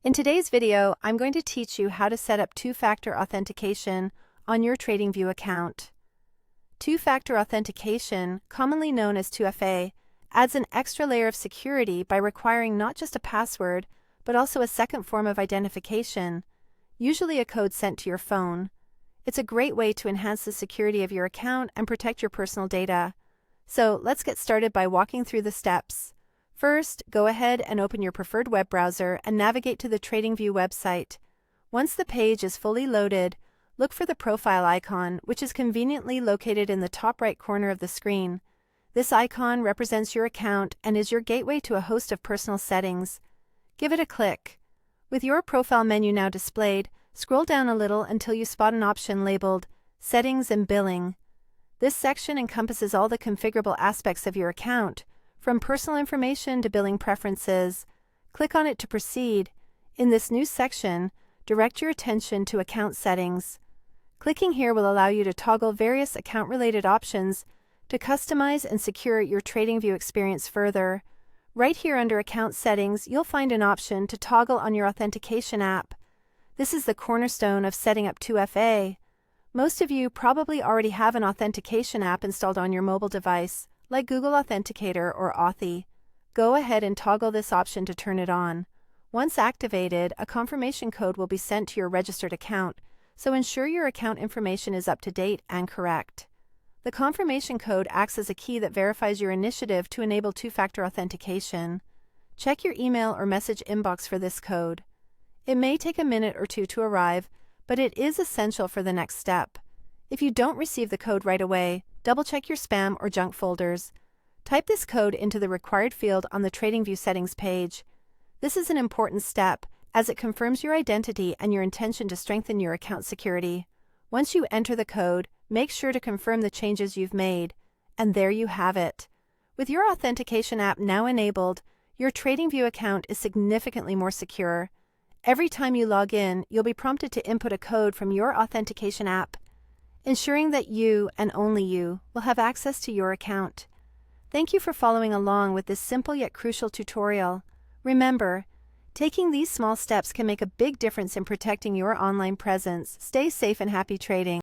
In today's video, I'm going to teach you how to set up two-factor authentication on your TradingView account. Two-factor authentication, commonly known as 2FA, adds an extra layer of security by requiring not just a password, but also a second form of identification, usually a code sent to your phone. It's a great way to enhance the security of your account and protect your personal data. So let's get started by walking through the steps. First, go ahead and open your preferred web browser and navigate to the TradingView website. Once the page is fully loaded, look for the profile icon, which is conveniently located in the top right corner of the screen. This icon represents your account and is your gateway to a host of personal settings. Give it a click. With your profile menu now displayed, scroll down a little until you spot an option labeled Settings and Billing. This section encompasses all the configurable aspects of your account, from personal information to billing preferences. Click on it to proceed. In this new section, direct your attention to Account Settings. Clicking here will allow you to toggle various account-related options to customize and secure your TradingView experience further. Right here under Account Settings, you'll find an option to toggle on your authentication app. This is the cornerstone of setting up 2FA. Most of you probably already have an authentication app installed on your mobile device, like Google Authenticator or Authy. Go ahead and toggle this option to turn it on. Once activated, a confirmation code will be sent to your registered account, so ensure your account information is up to date and correct. The confirmation code acts as a key that verifies your initiative to enable two-factor authentication. Check your email or message inbox for this code. It may take a minute or two to arrive, but it is essential for the next step. If you don't receive the code right away, double-check your spam or junk folders. Type this code into the required field on the TradingView settings page. This is an important step, as it confirms your identity and your intention to strengthen your account security. Once you enter the code, make sure to confirm the changes you've made. And there you have it. With your authentication app now enabled, your TradingView account is significantly more secure. Every time you log in, you'll be prompted to input a code from your authentication app, ensuring that you, and only you, will have access to your account. Thank you for following along with this simple yet crucial tutorial. Remember, taking these small steps can make a big difference in protecting your online presence. Stay safe and happy trading.